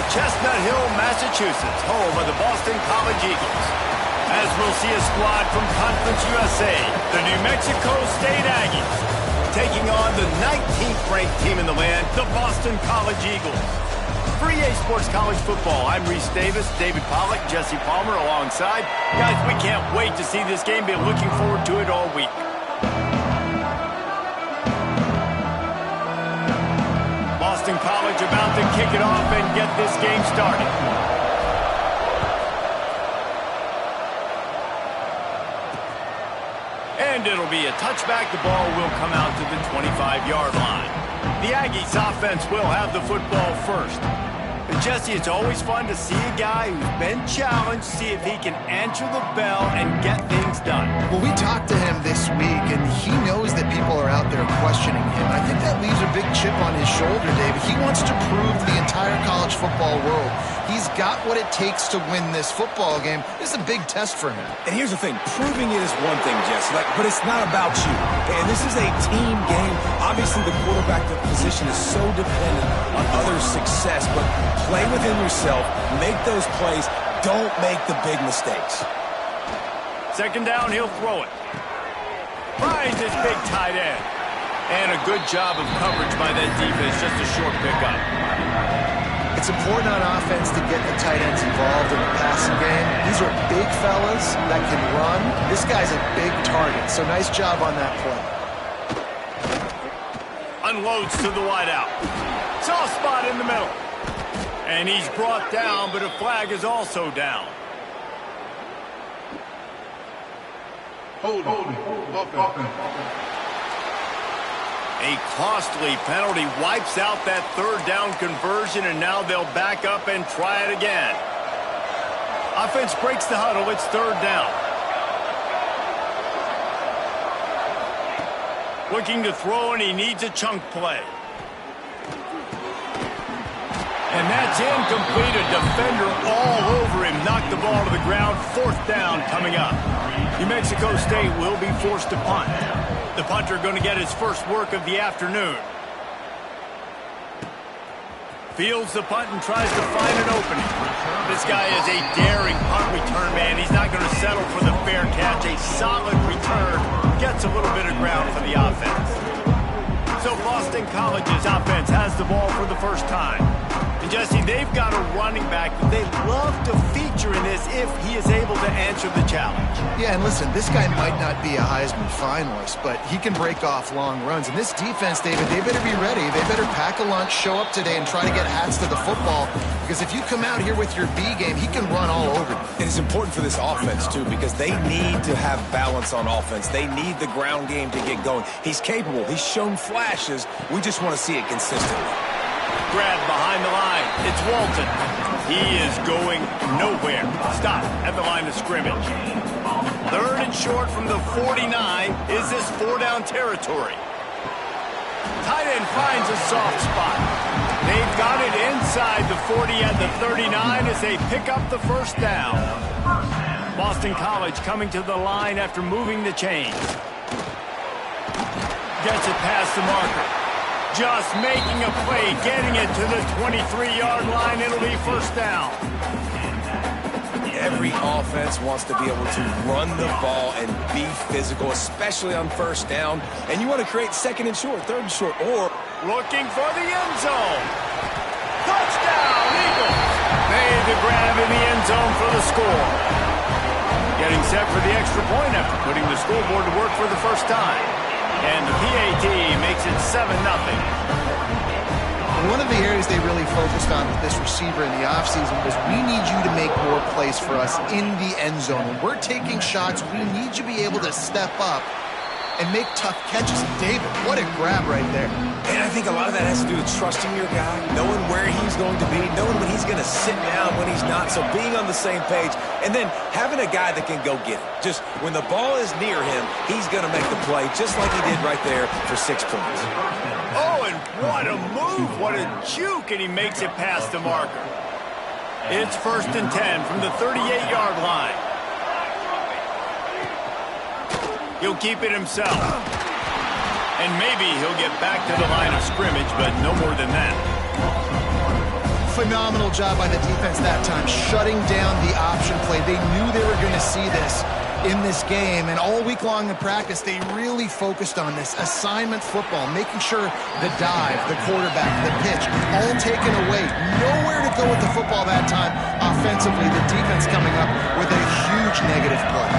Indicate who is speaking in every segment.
Speaker 1: Chestnut Hill, Massachusetts, home of the Boston College Eagles. As we'll see a squad from Conference USA, the New Mexico State Aggies, taking on the 19th-ranked team in the land, the Boston College Eagles. For EA Sports College Football, I'm Reese Davis, David Pollack, Jesse Palmer alongside. Guys, we can't wait to see this game. Been looking forward to it all week. Boston College about to kick it off and get this game started. And it'll be a touchback. The ball will come out to the 25-yard line. The Aggies offense will have the football first. And Jesse, it's always fun to see a guy who's been challenged, see if he can answer the bell and get things done.
Speaker 2: Well, we talked to him this week, and he knows that people are out there questioning him. I think that leaves a big chip on his shoulder, David. He wants to prove to the entire college football world he's got what it takes to win this football game. This is a big test for him.
Speaker 3: And here's the thing. Proving it is one thing, Jesse, but it's not about you. And this is a team game. Obviously, the quarterback position is so dependent on others' success, but play within yourself, make those plays, don't make the big mistakes.
Speaker 1: Second down, he'll throw it. Finds his big tight end. And a good job of coverage by that defense, just a short pickup.
Speaker 2: It's important on offense to get the tight ends involved in the passing game. These are big fellas that can run. This guy's a big target, so nice job on that play.
Speaker 1: Unloads to the wideout. Soft spot in the middle. And he's brought down, but a flag is also down.
Speaker 4: Hold.
Speaker 1: A costly penalty wipes out that third down conversion, and now they'll back up and try it again. Offense breaks the huddle. It's third down. Looking to throw, and he needs a chunk play. And that's incomplete. A defender all over him. Knocked the ball to the ground. Fourth down coming up. New Mexico State will be forced to punt. The punter going to get his first work of the afternoon. Fields the punt and tries to find an opening. This guy is a daring punt return man. He's not going to settle for the fair catch. A solid return. Gets a little bit of ground for the offense. So Boston College's offense has the ball for the first time. And Jesse, they've got a running back that they love to feature in this if he is able to answer the challenge.
Speaker 2: Yeah, and listen, this guy might not be a Heisman finalist, but he can break off long runs. And this defense, David, they better be ready. They better pack a lunch, show up today, and try to get hats to the football. Because if you come out here with your B game, he can run all over you.
Speaker 3: And it's important for this offense, too, because they need to have balance on offense. They need the ground game to get going. He's capable. He's shown flashes. We just want to see it consistently.
Speaker 1: Grab behind the line. It's Walton. He is going nowhere. Stop at the line of scrimmage. Third and short from the 49. Is this four-down territory? Tight end finds a soft spot. They've got it inside the 40 at the 39 as they pick up the first down. Boston College coming to the line after moving the chains. Gets it past the marker. Just making a play, getting it to the 23-yard line. It'll be first down.
Speaker 3: Every offense wants to be able to run the ball and be physical, especially on first down. And you want to create second and short, third and short, or
Speaker 1: looking for the end zone. Touchdown, Eagles. Made the grab in the end zone for the score. Getting set for the extra point after putting the scoreboard to work for the first time. And the PAT makes it 7-0.
Speaker 2: One of the areas they really focused on with this receiver in the offseason was we need you to make more plays for us in the end zone. When we're taking shots, we need you to be able to step up and make tough catches. David, what a grab right there.
Speaker 3: And I think a lot of that has to do with trusting your guy, knowing where he's going to be, knowing when he's going to sit down, when he's not. So being on the same page, and then having a guy that can go get it. Just when the ball is near him, he's going to make the play just like he did right there for 6 points.
Speaker 1: Oh, and what a move, what a juke, and he makes it past the marker. It's 1st and 10 from the 38-yard line. He'll keep it himself. And maybe he'll get back to the line of scrimmage, but no more than that.
Speaker 2: Phenomenal job by the defense that time, shutting down the option play. They knew they were going to see this in this game, and all week long in practice, they really focused on this assignment football, making sure the dive, the quarterback, the pitch, all taken away. Nowhere to go with the football that time offensively. The defense coming up with a huge negative play.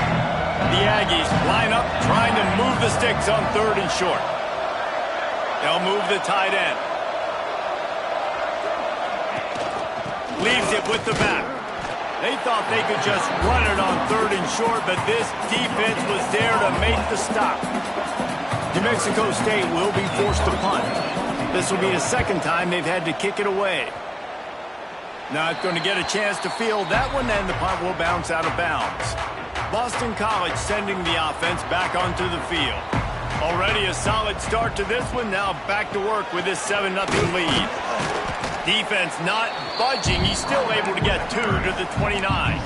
Speaker 1: The Aggies line up, trying to move the sticks on 3rd and short. They'll move the tight end. Leaves it with the back. They thought they could just run it on 3rd and short, but this defense was there to make the stop. New Mexico State will be forced to punt. This will be the second time they've had to kick it away. Not going to get a chance to field that one, and the punt will bounce out of bounds. Boston College sending the offense back onto the field. Already a solid start to this one. Now back to work with this 7-0 lead. Defense not budging. He's still able to get 2 to the 29.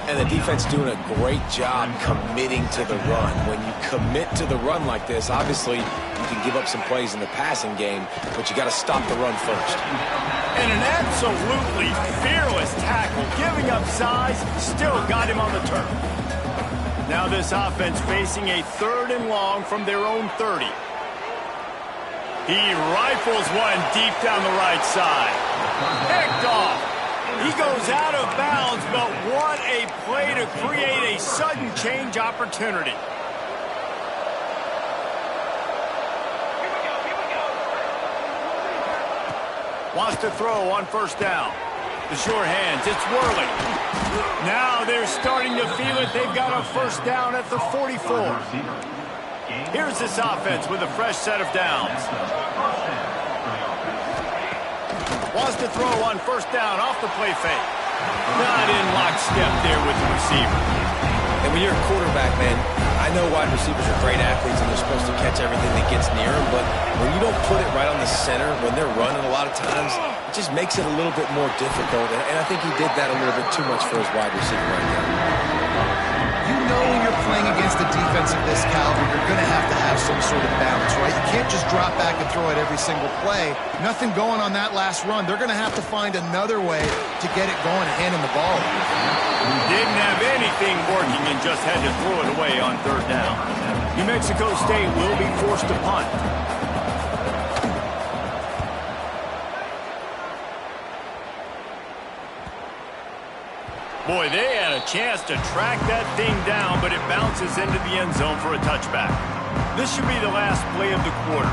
Speaker 3: And the defense doing a great job committing to the run. When you commit to the run like this, obviously you can give up some plays in the passing game, but you got to stop the run first.
Speaker 1: And an absolutely fearless tackle, giving up size, still got him on the turf. Now this offense facing a 3rd and long from their own 30. He rifles one deep down the right side. Picked off. He goes out of bounds, but what a play to create a sudden change opportunity. Wants to throw on 1st down. The short hands, it's whirling. Now they're starting to feel it. They've got a 1st down at the 44. Here's this offense with a fresh set of downs. Wants to throw on 1st down off the play fake. Not in lockstep there with the receiver.
Speaker 3: And when you're a quarterback, man, I know wide receivers are great athletes and they're supposed to catch everything that gets near them, but when you don't put it right on the center, when they're running a lot of times, it just makes it a little bit more difficult. And I think he did that a little bit too much for his wide receiver right now.
Speaker 2: You know when you're playing against a defense of this caliber, you're going to have some sort of balance, right? You can't just drop back and throw it every single play. Nothing going on that last run. They're going to have to find another way to get it going and handing the ball.
Speaker 1: Didn't have anything working and just had to throw it away on 3rd down. New Mexico State will be forced to punt. Boy, they had a chance to track that thing down, but it bounces into the end zone for a touchback. This should be the last play of the quarter.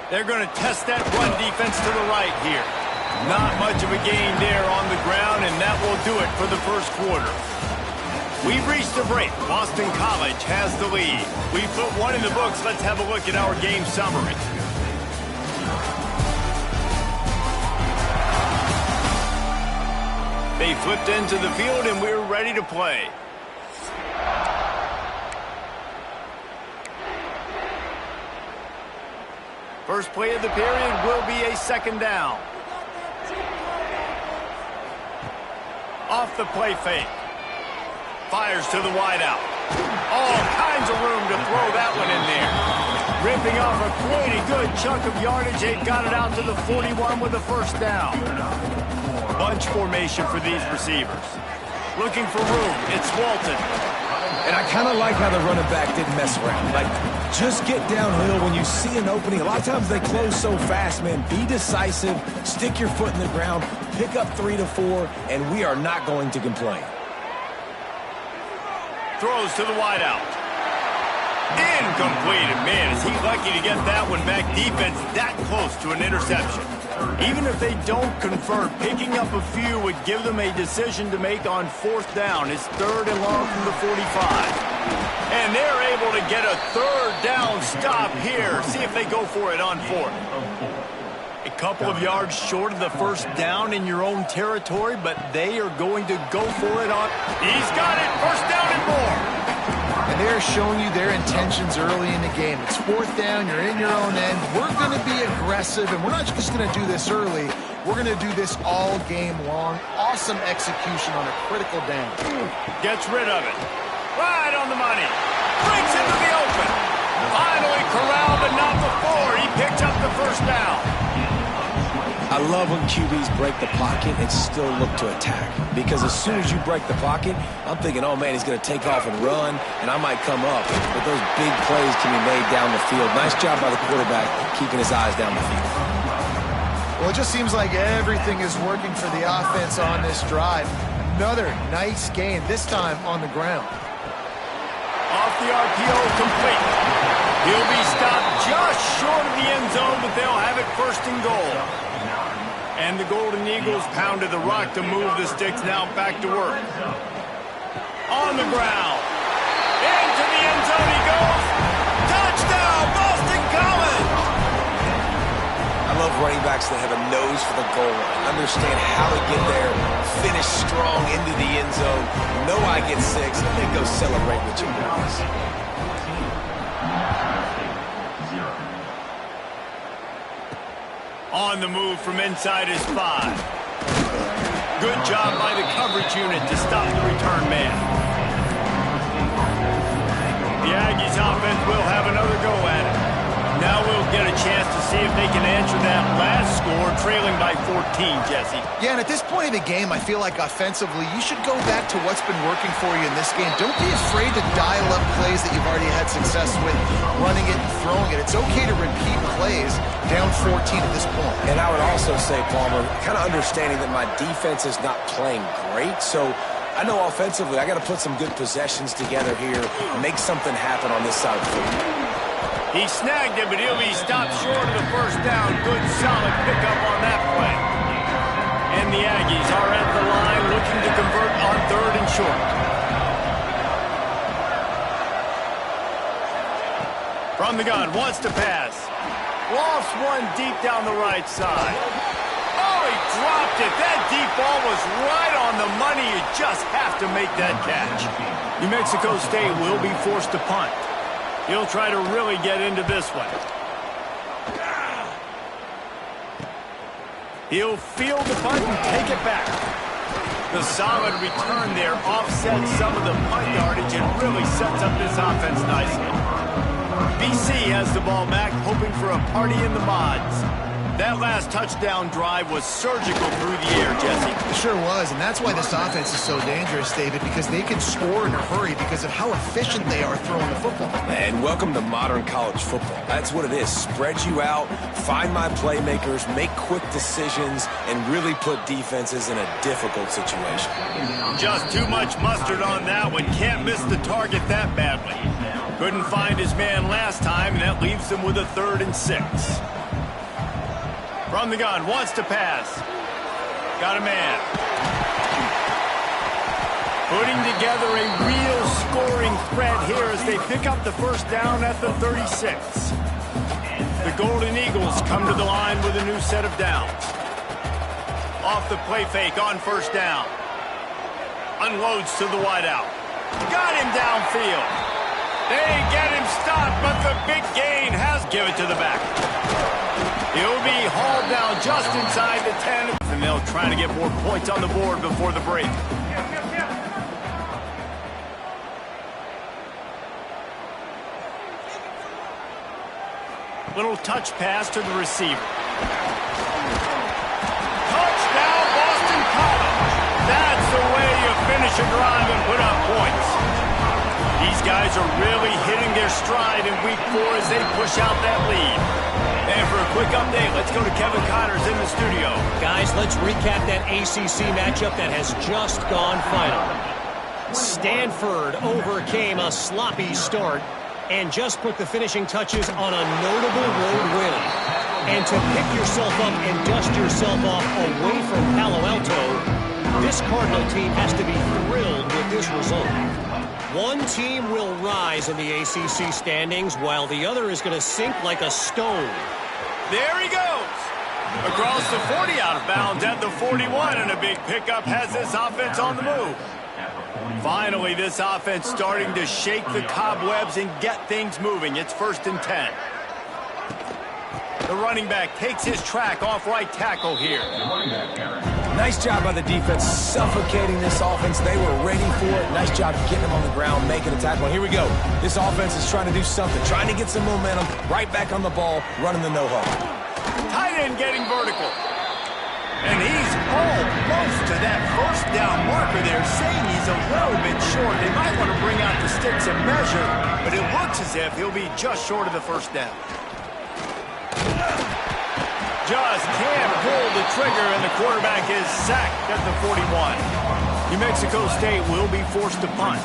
Speaker 1: They're going to test that run defense to the right here. Not much of a gain there on the ground, and that will do it for the 1st quarter. We've reached the break. Boston College has the lead. We put one in the books. Let's have a look at our game summary. They flipped into the field, and we're ready to play. First play of the period will be a 2nd down. Off the play fake. Fires to the wideout. All kinds of room to throw that one in there. Ripping off a pretty good chunk of yardage. They've got it out to the 41 with a 1st down. Bunch formation for these receivers. Looking for room. It's Walton.
Speaker 3: And I kind of like how the running back didn't mess around. Like, just get downhill when you see an opening. A lot of times they close so fast, man. Be decisive. Stick your foot in the ground. Pick up 3 to 4, and we are not going to complain.
Speaker 1: Throws to the wideout. Incomplete. And man, is he lucky to get that one back. Defense that close to an interception. Even if they don't convert, picking up a few would give them a decision to make on 4th down. It's 3rd and long from the 45. And they're able to get a 3rd down stop here. See if they go for it on 4th. A couple of yards short of the 1st down in your own territory, but they are going to go for it on. He's got it. 1st down and more.
Speaker 2: And they're showing you their intentions early in the game. It's 4th down. You're in your own end. We're going to be aggressive, and we're not just going to do this early. We're going to do this all game long. Awesome execution on a critical down.
Speaker 1: Gets rid of it. Right on the money. Breaks into the open. Finally corralled, but not before. He picked up the 1st
Speaker 3: I love when QBs break the pocket and still look to attack. Because as soon as you break the pocket, I'm thinking, oh, man, he's going to take off and run, and I might come up. But those big plays can be made down the field. Nice job by the quarterback keeping his eyes down the field.
Speaker 2: Well, it just seems like everything is working for the offense on this drive. Another nice gain, this time on the ground.
Speaker 1: Off the RPO, complete. He'll be stopped just short of the end zone, but they'll have it first and goal. And the Golden Eagles pounded the rock to move the sticks, now back to work. On the ground. Into the end zone he goes. Touchdown, Boston College!
Speaker 3: I love running backs that have a nose for the goal line. Understand how to get there, finish strong into the end zone, know I get 6, and then go celebrate with your boys.
Speaker 1: On the move from inside his 5. Good job by the coverage unit to stop the return man. The Aggies offense will have another go at it. Now we'll get a chance to see if they can answer that last score, trailing by 14, Jesse.
Speaker 2: Yeah, and at this point of the game, I feel like offensively, you should go back to what's been working for you in this game. Don't be afraid to dial up plays that you've already had success with, running it and throwing it. It's okay to repeat plays down 14 at this point.
Speaker 3: And I would also say, Palmer, kind of understanding that my defense is not playing great, so I know offensively I got to put some good possessions together here, make something happen on this side of the field.
Speaker 1: He snagged it, but he'll be stopped short of the first down. Good, solid pickup on that play. And the Aggies are at the line looking to convert on 3rd and short. From the gun, wants to pass. Lost one deep down the right side. Oh, he dropped it. That deep ball was right on the money. You just have to make that catch. New Mexico State will be forced to punt. He'll try to really get into this one. He'll field the punt and take it back. The solid return there offsets some of the punt yardage and really sets up this offense nicely. BC has the ball back, hoping for a party in the mods. That last touchdown drive was surgical through the air, Jesse.
Speaker 2: It sure was, and that's why this offense is so dangerous, David, because they can score in a hurry because of how efficient they are throwing the football.
Speaker 3: And welcome to modern college football. That's what it is. Spread you out, find my playmakers, make quick decisions, and really put defenses in a difficult situation.
Speaker 1: Just too much mustard on that one. Can't miss the target that badly. Couldn't find his man last time, and that leaves him with a 3rd and 6. From the gun, wants to pass. Got a man. Putting together a real scoring threat here as they pick up the first down at the 36. The Golden Eagles come to the line with a new set of downs. Off the play fake on first down. Unloads to the wideout. Got him downfield. They get him stopped, but the big gain has given it to the back. He'll be hauled down just inside the 10, and they'll try to get more points on the board before the break. Little touch pass to the receiver. Touchdown, Boston College. That's the way you finish a drive and put up points. These guys are really hitting their stride in week 4 as they push out that lead. And for a quick update, let's go to Kevin Connors in the studio.
Speaker 5: Guys, let's recap that ACC matchup that has just gone final. Stanford overcame a sloppy start and just put the finishing touches on a notable road win. And to pick yourself up and dust yourself off away from Palo Alto, this Cardinal team has to be thrilled with this result. One team will rise in the ACC standings while the other is going to sink like a stone.
Speaker 1: There he goes. Across the 40, out of bounds at the 41, and a big pickup has this offense on the move. Finally, this offense starting to shake the cobwebs and get things moving. It's 1st and 10. The running back takes his track off right tackle here.
Speaker 3: Nice job by the defense suffocating this offense. They were ready for it. Nice job getting them on the ground, making a tackle. And here we go. This offense is trying to do something, trying to get some momentum, right back on the ball, running the no-huddle.
Speaker 1: Tight end getting vertical. And he's almost to that first down marker there, saying he's a little bit short. They might want to bring out the sticks and measure, but it looks as if he'll be just short of the first down. Just can't pull the trigger, and the quarterback is sacked at the 41. New Mexico State will be forced to punt.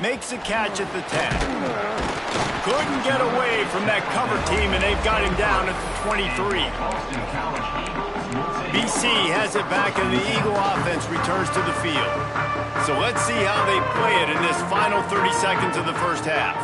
Speaker 1: Makes a catch at the 10. Couldn't get away from that cover team, and they've got him down at the 23. BC has it back, and the Eagle offense returns to the field. So let's see how they play it in this final 30 seconds of the first half.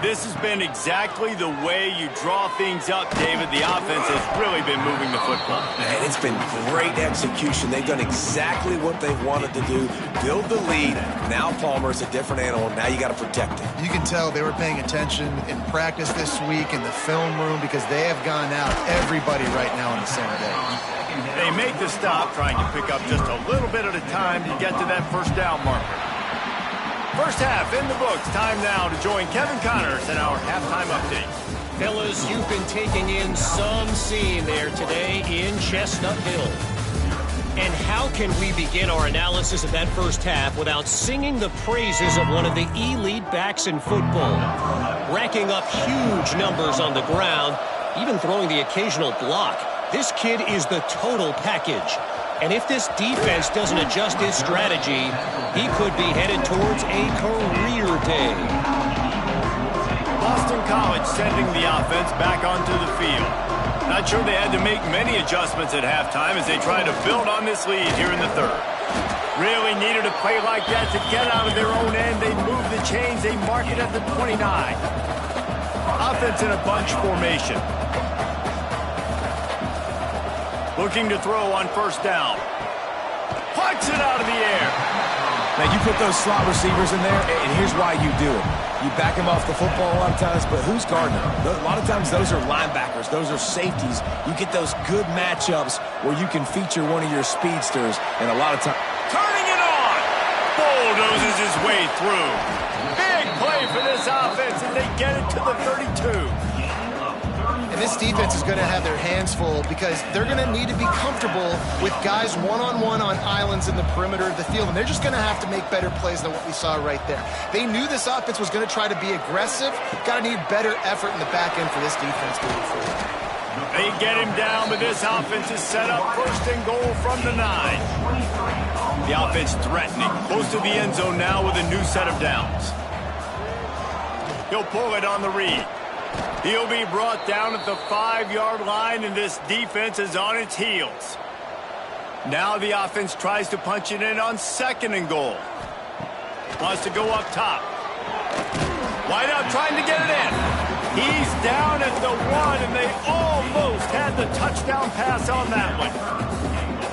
Speaker 1: This has been exactly the way you draw things up, David. The offense has really been moving the football.
Speaker 3: And it's been great execution. They've done exactly what they've wanted to do. Build the lead. Now Palmer's a different animal. Now you got to protect it.
Speaker 2: You can tell they were paying attention in practice this week in the film room because they have gone out everybody right now on the same day.
Speaker 1: They make the stop, trying to pick up just a little bit at a time to get to that first down marker. First half in the books. Time now to join Kevin Connors in our halftime update.
Speaker 5: Fellas, you've been taking in some scene there today in Chestnut Hill. And how can we begin our analysis of that first half without singing the praises of one of the elite backs in football? Racking up huge numbers on the ground, even throwing the occasional block. This kid is the total package. And if this defense doesn't adjust his strategy, he could be headed towards a career day.
Speaker 1: Boston College sending the offense back onto the field. Not sure they had to make many adjustments at halftime as they try to build on this lead here in the third. Really needed a play like that to get out of their own end. They move the chains. They mark it at the 29. Offense in a bunch formation. Looking to throw on first down. Punts it out of the air.
Speaker 3: Now, you put those slot receivers in there, and here's why you do it. You back them off the football a lot of times, but who's guarding them? A lot of times those are linebackers. Those are safeties. You get those good matchups where you can feature one of your speedsters, and a lot of times...
Speaker 1: Turning it on. Bulldozes his way through. Big play for this offense, and they get it to the 32.
Speaker 2: And this defense is going to have their hands full because they're going to need to be comfortable with guys one-on-one on islands in the perimeter of the field. And they're just going to have to make better plays than what we saw right there. They knew this offense was going to try to be aggressive. Got to need better effort in the back end for this defense moving forward.
Speaker 1: They get him down, but this offense is set up first and goal from the 9. The offense threatening. Close to the end zone now with a new set of downs. He'll pull it on the read. He'll be brought down at the 5-yard line, and this defense is on its heels. Now the offense tries to punch it in on second and goal. Wants to go up top. Wideout trying to get it in. He's down at the 1, and they almost had the touchdown pass on that one.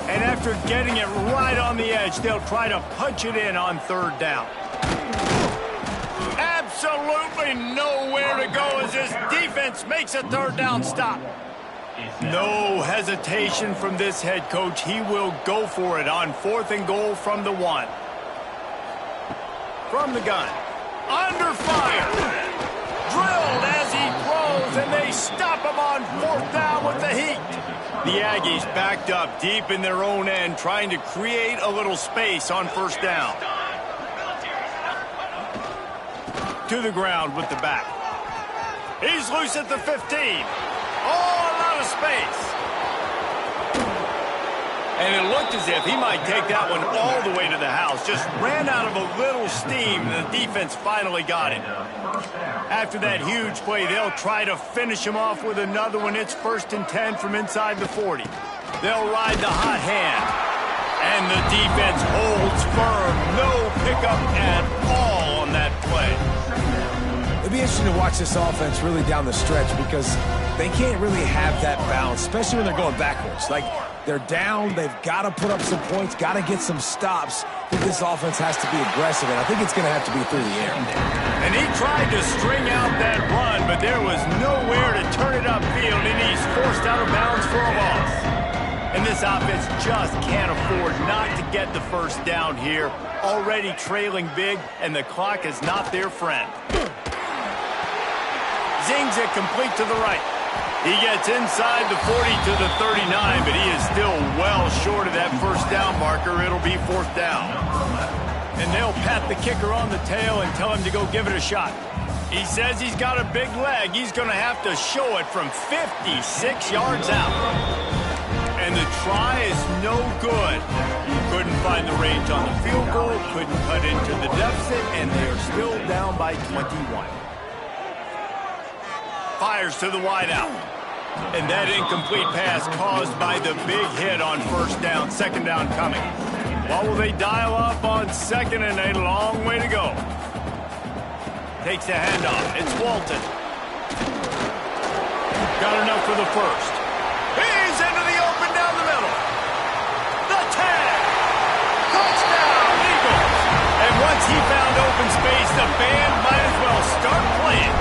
Speaker 1: And after getting it right on the edge, they'll try to punch it in on third down. Absolutely nowhere to go as this defense makes a third down stop. No hesitation from this head coach. He will go for it on fourth and goal from the 1. From the gun. Under fire. Drilled as he throws, and they stop him on fourth down with the heat. The Aggies backed up deep in their own end, trying to create a little space on first down. To the ground with the back. He's loose at the 15. All out of space. And it looked as if he might take that one all the way to the house. Just ran out of a little steam, and the defense finally got him. After that huge play, they'll try to finish him off with another one. It's first and 10 from inside the 40. They'll ride the hot hand. And the defense holds firm. No pickup at all on that play.
Speaker 3: It'll be interesting to watch this offense really down the stretch because they can't really have that balance, especially when they're going backwards. Like, they're down, they've got to put up some points, got to get some stops. I think this offense has to be aggressive, and I think it's going to have to be through the air.
Speaker 1: And he tried to string out that run, but there was nowhere to turn it upfield, and he's forced out of bounds for a loss. And this offense just can't afford not to get the first down here. Already trailing big, and the clock is not their friend. Zings it complete to the right. He gets inside the 40 to the 39, but he is still well short of that first down marker. It'll be 4th down. And they'll pat the kicker on the tail and tell him to go give it a shot. He says he's got a big leg. He's going to have to show it from 56 yards out. And the try is no good. Couldn't find the range on the field goal, couldn't cut into the deficit, and they are still down by 21. Fires to the wideout. And that incomplete pass caused by the big hit on first down. Second down coming. What will they dial up on second, and a long way to go. Takes the handoff. It's Walton. Got enough for the first. He's into the open down the middle. The tag. Touchdown, Eagles. And once he found open space, the band might as well start playing.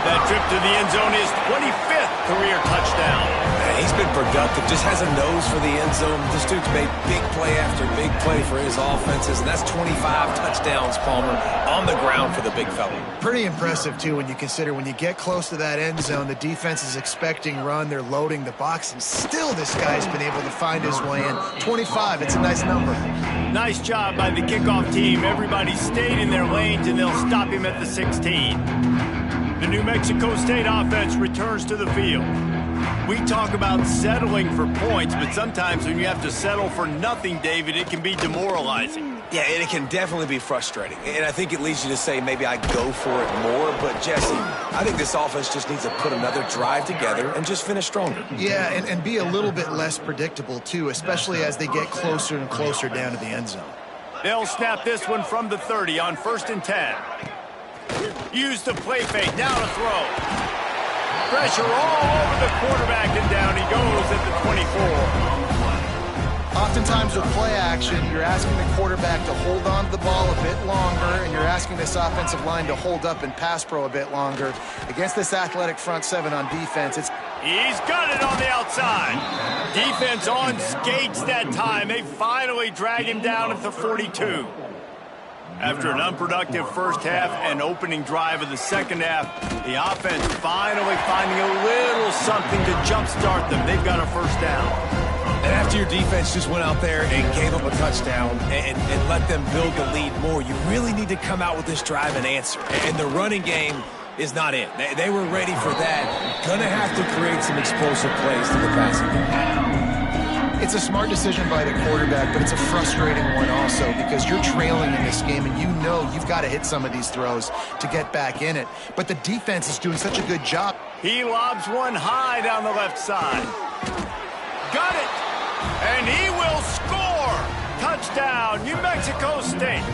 Speaker 1: That trip to the end zone is 25th career touchdown.
Speaker 3: He's been productive, just has a nose for the end zone. This dude's made big play after big play for his offenses, and that's 25 touchdowns, Palmer, on the ground for the big fella.
Speaker 2: Pretty impressive, too, when you consider when you get close to that end zone, the defense is expecting run, they're loading the box, and still this guy's been able to find his way in. 25, it's a nice number.
Speaker 1: Nice job by the kickoff team. Everybody stayed in their lanes, and they'll stop him at the 16. The New Mexico State offense returns to the field. We talk about settling for points, but sometimes when you have to settle for nothing, David, it can be demoralizing.
Speaker 3: Yeah, and it can definitely be frustrating. And I think it leads you to say maybe I go for it more. But, Jesse, I think this offense just needs to put another drive together and just finish stronger.
Speaker 2: Yeah, and be a little bit less predictable, too, especially as they get closer and closer down to the end zone.
Speaker 1: They'll snap this one from the 30 on 1st and 10. Use the play fake. Now to throw. Pressure all over the quarterback, and down he goes at the 24.
Speaker 2: Oftentimes with play action, you're asking the quarterback to hold on to the ball a bit longer, and you're asking this offensive line to hold up and pass pro a bit longer. Against this athletic front seven on defense,
Speaker 1: He's got it on the outside. Defense on skates that time. They finally drag him down at the 42. After an unproductive first half and opening drive of the second half, the offense finally finding a little something to jumpstart them. They've got a first down.
Speaker 3: And after your defense just went out there and gave up a touchdown and let them build the lead more, you really need to come out with this drive and answer. And the running game is not in. They were ready for that. Gonna have to create some explosive plays to the passing game.
Speaker 2: it's a smart decision by the quarterback, but it's a frustrating one also because you're trailing in this game and you know you've got to hit some of these throws to get back in it. But the defense is doing such a good job.
Speaker 1: He lobs one high down the left side. Got it! And he will score! Touchdown, New Mexico State.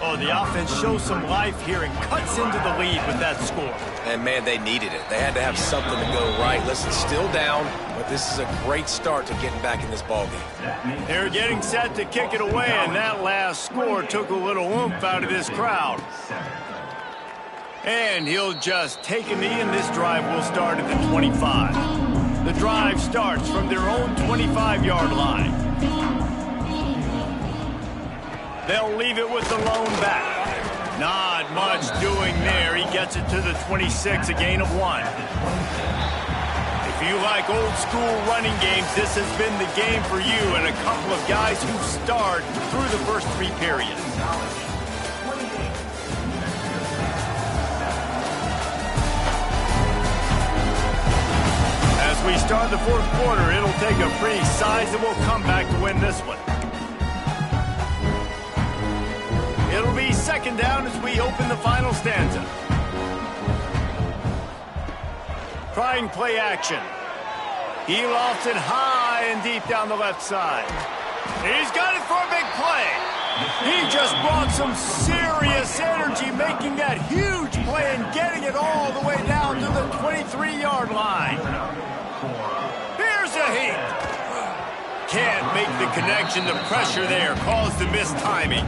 Speaker 1: Oh, the offense shows some life here and cuts into the lead with that score.
Speaker 3: And, man, they needed it. They had to have something to go right. Listen, still down, but this is a great start to getting back in this ballgame.
Speaker 1: They're getting set to kick it away, and that last score took a little oomph out of this crowd. And he'll just take a knee, and this drive will start at the 25. The drive starts from their own 25-yard line. They'll leave it with the lone back. Not much doing there. He gets it to the 26, a gain of 1. If you like old-school running games, this has been the game for you and a couple of guys who starred through the first 3 periods. As we start the fourth quarter, it'll take a pretty sizable comeback to win this one. It'll be second down as we open the final stanza. Trying play action. He lofts it high and deep down the left side. He's got it for a big play. He just brought some serious energy, making that huge play and getting it all the way down to the 23-yard line. Here's a heat. Can't make the connection. The pressure there caused the missed timing.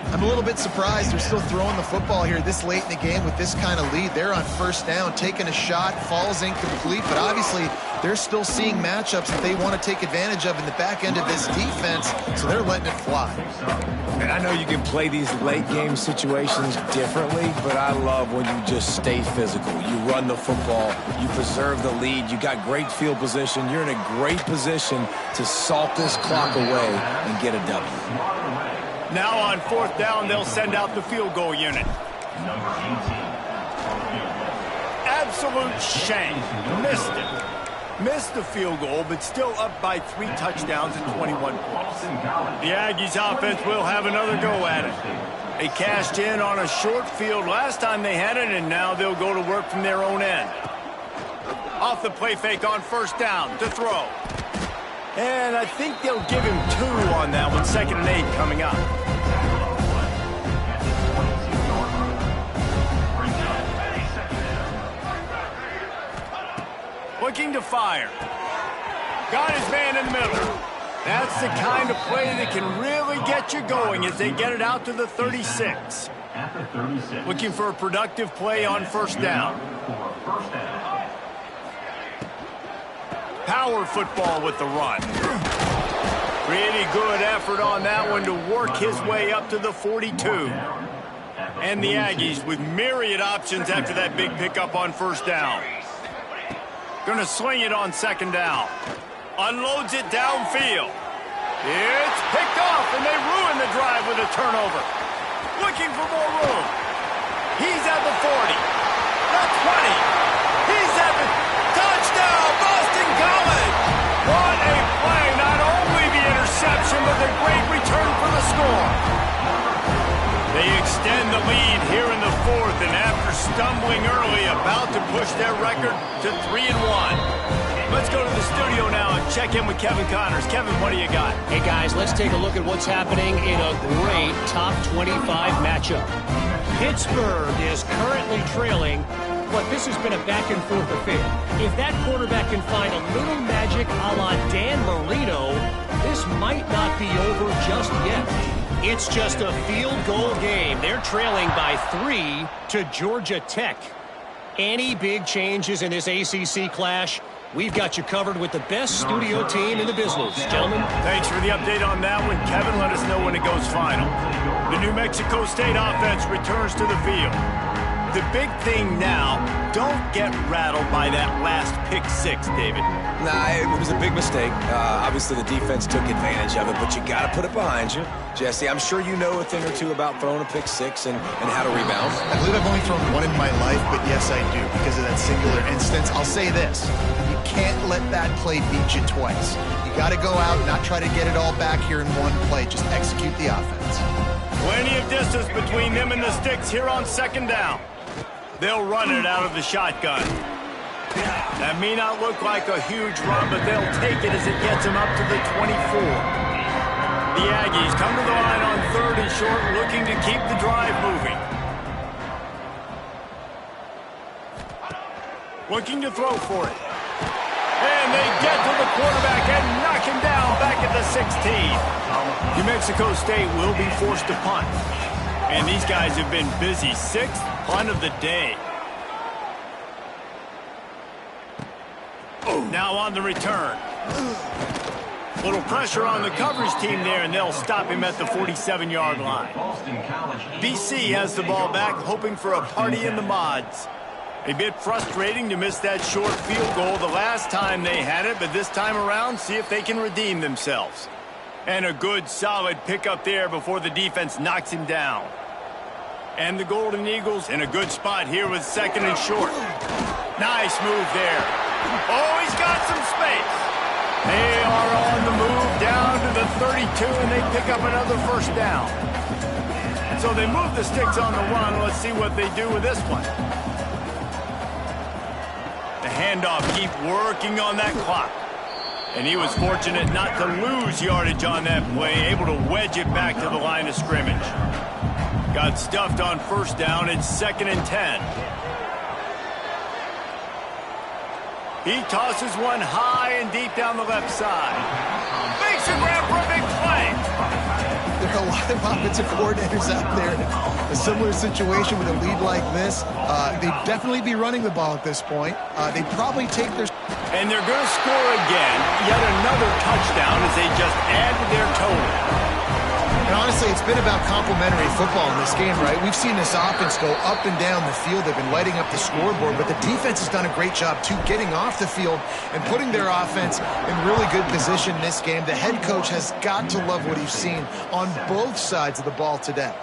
Speaker 2: I'm a little bit surprised they're still throwing the football here this late in the game with this kind of lead. They're on first down, taking a shot, falls incomplete, but obviously they're still seeing matchups that they want to take advantage of in the back end of this defense, so they're letting it fly.
Speaker 3: And I know you can play these late game situations differently, but I love when you just stay physical. You run the football, you preserve the lead, you got great field position, you're in a great position to salt this clock away and get a W.
Speaker 1: Now on fourth down, they'll send out the field goal unit. Absolute shame. Missed it. Missed the field goal, but still up by 3 touchdowns and 21 points. The Aggies offense will have another go at it. They cashed in on a short field last time they had it, and now they'll go to work from their own end. Off the play fake on first down to throw. And I think they'll give him 2 on that one. 2nd and 8 coming up. Looking to fire. Got his man in the middle. That's the kind of play that can really get you going as they get it out to the 36. Looking for a productive play on first down. Power football with the run. Pretty good effort on that one to work his way up to the 42. And the Aggies with myriad options after that big pickup on first down. Going to sling it on 2nd down. Unloads it downfield. It's picked off, and they ruin the drive with a turnover. Looking for more room. He's at the 40. The 20. He's at the touchdown, Boston College. What a play. Not only the interception, but the great return for the score. They extend the lead here in the 4th, and after stumbling early, about to push their record to 3-1. Let's go to the studio now and check in with Kevin Connors. Kevin, what do you got?
Speaker 5: Hey, guys, let's take a look at what's happening in a great top 25 matchup. Pittsburgh is currently trailing, but this has been a back-and-forth affair. If that quarterback can find a little magic a la Dan Marino, this might not be over just yet. It's just a field goal game. They're trailing by 3 to Georgia Tech. Any big changes in this ACC clash? We've got you covered with the best studio team in the business, gentlemen.
Speaker 1: Thanks for the update on that one. Kevin, let us know when it goes final. The New Mexico State offense returns to the field. The big thing now, don't get rattled by that last pick 6, David.
Speaker 3: Nah, it was a big mistake. Obviously, the defense took advantage of it, but you got to put it behind you. Jesse, I'm sure you know a thing or two about throwing a pick 6 and how to rebound.
Speaker 2: I believe I've only thrown one in my life, but yes, I do, because of that singular instance. I'll say this. You can't let that play beat you twice. You got to go out, not try to get it all back here in one play. Just execute the offense.
Speaker 1: Plenty of distance between them and the sticks here on 2nd down. They'll run it out of the shotgun. That may not look like a huge run, but they'll take it as it gets them up to the 24. The Aggies come to the line on 3rd and short, looking to keep the drive moving. Looking to throw for it. And they get to the quarterback and knock him down back at the 16. New Mexico State will be forced to punt. And these guys have been busy. 6th punt of the day. Now on the return. Little pressure on the coverage team there, and they'll stop him at the 47-yard line. BC has the ball back, hoping for a party in the mods. A bit frustrating to miss that short field goal the last time they had it, but this time around, see if they can redeem themselves. And a good, solid pickup there before the defense knocks him down. And the Golden Eagles in a good spot here with 2nd and short. Nice move there. Oh, he's got some space. They are on the move down to the 32, and they pick up another first down. So they move the sticks on the run. Let's see what they do with this one. The handoff, keep working on that clock. And he was fortunate not to lose yardage on that play, able to wedge it back to the line of scrimmage. Got stuffed on first down. It's 2nd and 10. He tosses one high and deep down the left side. Makes a grab for a big play.
Speaker 2: There a lot of offensive coordinators out there in a similar situation with a lead like this. They'd definitely be running the ball at this point. They'd probably take their...
Speaker 1: And they're going to score again. Yet another touchdown as they just add to their total.
Speaker 2: And honestly, it's been about complementary football in this game, right? We've seen this offense go up and down the field. They've been lighting up the scoreboard, but the defense has done a great job, too, getting off the field and putting their offense in really good position in this game. The head coach has got to love what he's seen on both sides of the ball today.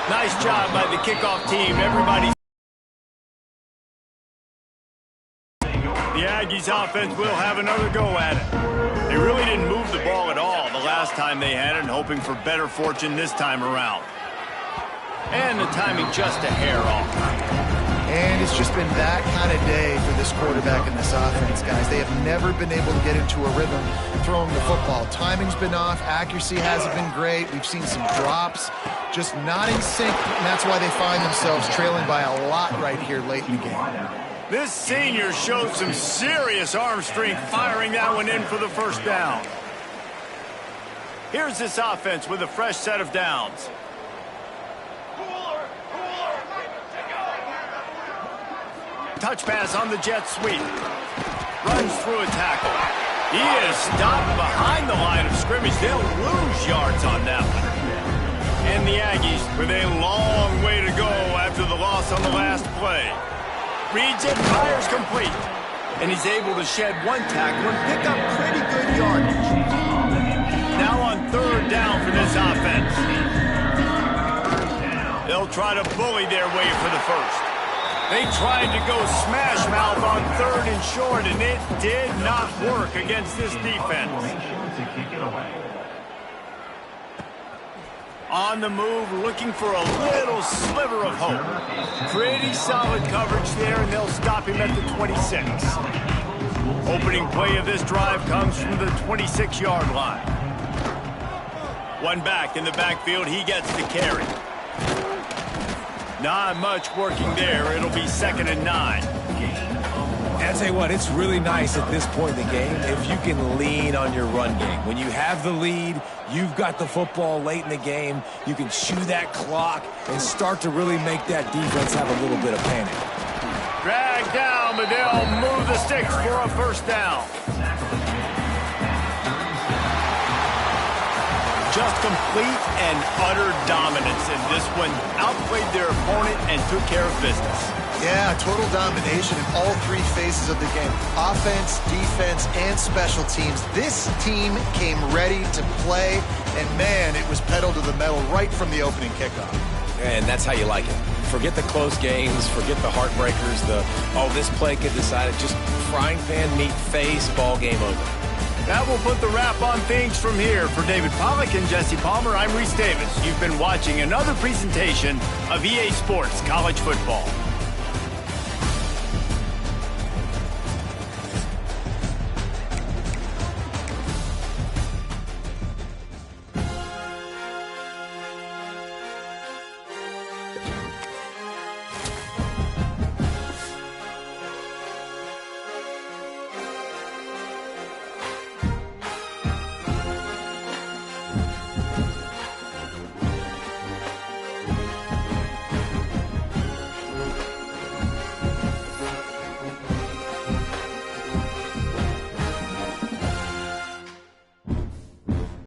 Speaker 1: Nice job by the kickoff team. Everybody. The Aggies offense will have another go at it. They really didn't move the ball at all the last time they had it, and hoping for better fortune this time around. And the timing just a hair off.
Speaker 2: And it's just been that kind of day for this quarterback and this offense, guys. They have never been able to get into a rhythm throwing the football. Timing's been off. Accuracy hasn't been great. We've seen some drops, just not in sync, and that's why they find themselves trailing by a lot right here late in the game.
Speaker 1: This senior showed some serious arm strength firing that one in for the first down. Here's this offense with a fresh set of downs. Touch pass on the jet sweep. Runs through a tackle. He is stopped behind the line of scrimmage. They'll lose yards on that one. And the Aggies with a long way to go after the loss on the last play. Reads it, fires complete. And he's able to shed one tackle and pick up pretty good yardage. Now on third down for this offense. They'll try to bully their way for the first. They tried to go smash mouth on third and short, and it did not work against this defense. On the move, looking for a little sliver of hope. Pretty solid coverage there, and they'll stop him at the 26. Opening play of this drive comes from the 26-yard line. One back in the backfield, he gets the carry. Not much working there. It'll be 2nd and 9.
Speaker 3: And I'll tell you what, it's really nice at this point in the game if you can lean on your run game. When you have the lead, you've got the football late in the game, you can chew that clock and start to really make that defense have a little bit of panic.
Speaker 1: Drag down, but they'll move the sticks for a first down. Just complete and utter dominance in this one. Outplayed their opponent and took care of business.
Speaker 2: Yeah, total domination in all three phases of the game. Offense, defense, and special teams. This team came ready to play, and man, it was pedal to the metal right from the opening kickoff.
Speaker 3: And that's how you like it. Forget the close games, forget the heartbreakers, this play could decide it. Just frying pan, meat face, ball game over.
Speaker 1: That will put the wrap on things from here. For David Pollack and Jesse Palmer, I'm Reese Davis. You've been watching another presentation of EA Sports College Football.